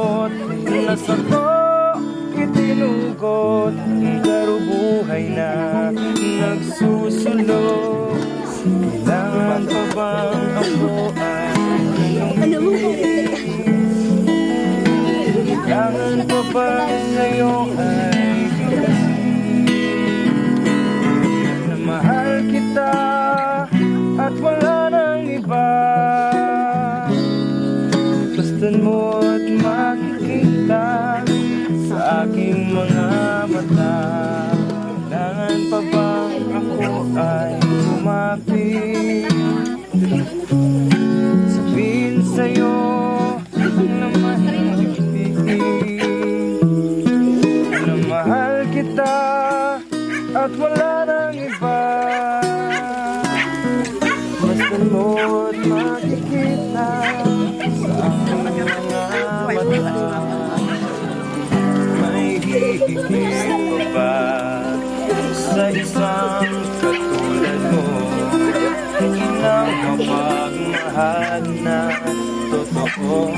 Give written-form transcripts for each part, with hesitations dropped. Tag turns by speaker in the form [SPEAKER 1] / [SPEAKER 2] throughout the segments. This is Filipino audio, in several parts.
[SPEAKER 1] lungkot nasa ko itinugot, pero buhay na nagsusulong. Kailangan pa bang ako ay kailangan pa ba sa'yo ay na mahal kita at wala nang iba. Gustuhan mo at makikita sa aking mga mata. Kailangan pa bang ako ay lumapit, sabihin sa'yo na mahigpit, na mahal kita at wala nang iba. Basta mo't makikita sa aking mga mata. May hihigit pa ba sa isang katulad mo, inang mapagmahal na totoo?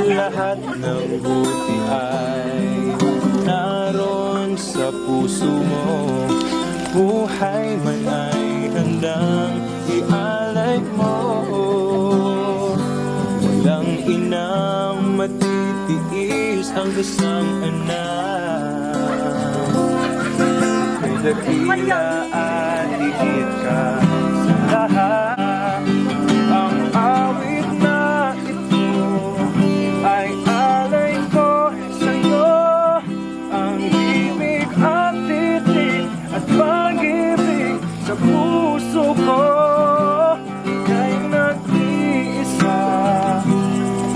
[SPEAKER 1] Lahat ng buti ay naroon sa puso mo. Buhay man ay handang ialay mo. Walang inang matitiis ang isang anak. May dakila at higit ka sa lahat. Ang awit na ito ay alay ko sa'yo. Ang himig at titig at pag-ibig sa puso ko ay nag-iisa.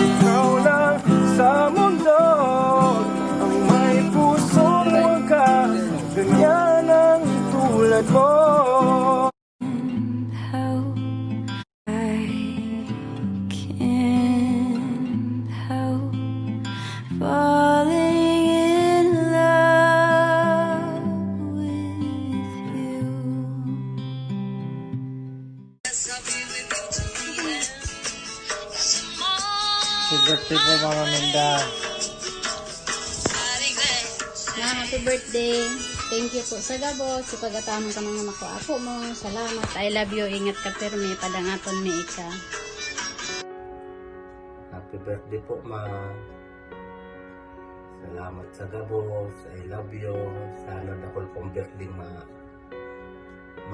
[SPEAKER 1] Ikaw lang sa mundo ang may pusong wagas, ganyan ang tulad mo.
[SPEAKER 2] Happy birthday po, Mama Minda.
[SPEAKER 3] Happy birthday. Thank you po sa gabos. Sa pag-atamon ka mga ako mo. Salamat. I love you. Ingat ka permi. Padangaton mi ika.
[SPEAKER 2] Happy birthday po, Ma. Salamat sa gabos. I love you. Sana dakol pong birthday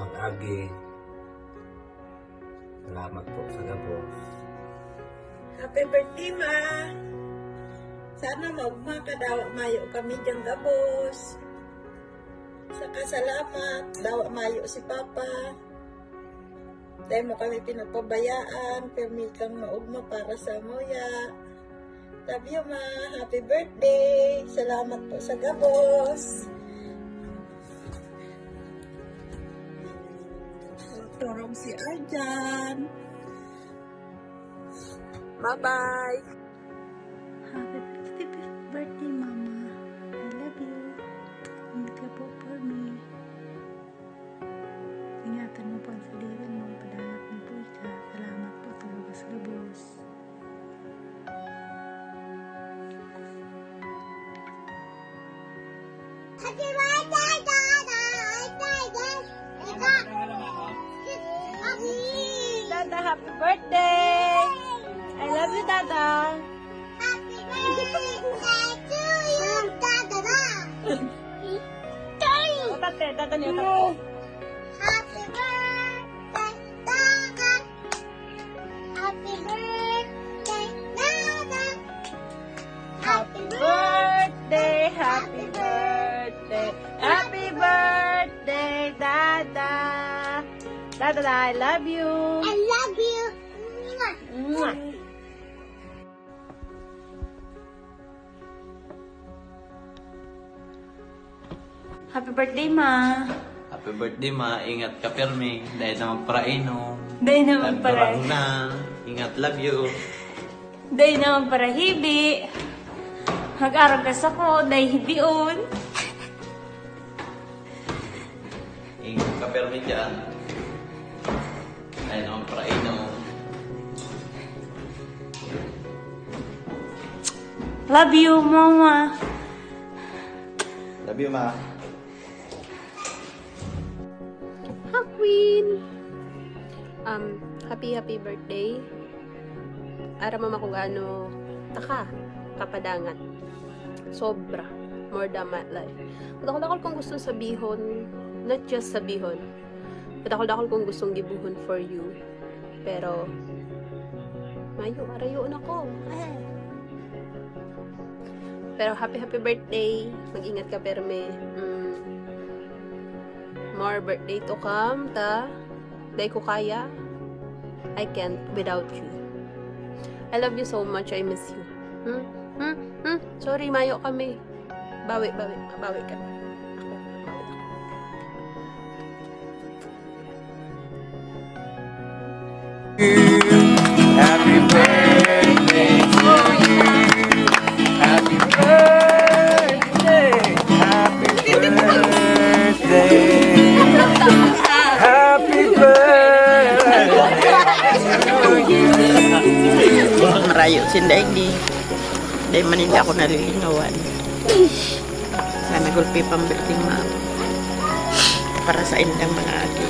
[SPEAKER 2] mag-agi. Salamat po sa gabos.
[SPEAKER 4] Happy birthday, Ma! Sana magmakadawa mayo kami diyang gabos. Saka salamat, dawa mayo si Papa. Dahil mo kami pinapabayaan, permi kang maugma para sa moya. Love you, Ma! Happy birthday! Salamat po sa gabos. Turong si Arjan. Bye-bye!
[SPEAKER 3] Happy birthday, Mama. I love you. Ingat ka po for me. Ingatan mo po ang saliran mo. Padangat mo po ika. Salamat po talaga sa gabos.
[SPEAKER 4] Happy birthday, Dada, happy birthday! I love you, Dada. Happy birthday to you, Dada. Tate, Dada niyo tate. Happy birthday, Dada. Happy birthday, Dada. Happy birthday, happy birthday, happy birthday, Dada. Dada, I love you. I love you. Mwah.
[SPEAKER 3] Happy birthday, Ma.
[SPEAKER 5] Happy birthday, Ma. Ingat ka, Permi. Dahil na magparainom.
[SPEAKER 3] Dahil naman para.
[SPEAKER 5] Nagbarang na. Ingat, love you.
[SPEAKER 3] Dahil naman para hibi. Mag-arang ka sa ko. Dahil hibion.
[SPEAKER 5] Ingat ka, Permi, dyan. Dahil na magparainom.
[SPEAKER 3] Love you, Mama.
[SPEAKER 5] Love you, ma.
[SPEAKER 6] Ha, Queen! Happy birthday. Ara mama kung gaano kapadangat. Sobra. More than my life. Dakol kung gustong sabihon, not just sabihon. Dakol kung gustong gibuhon for you. Pero, arayo na ko. Pero happy birthday. Mag-ingat ka, perme. More birthday to come, ta. Dahil ko kaya. I can't without you. I love you so much. I miss you. Sorry, mayo kami. Bawi ka.
[SPEAKER 1] Happy birthday to you. Happy birthday. Happy birthday. Happy birthday to you.
[SPEAKER 7] Marayo sinday di. Dahil maninda ako nalilinawan. Sana gulpi pambirting ma. Para sa indang mga agi.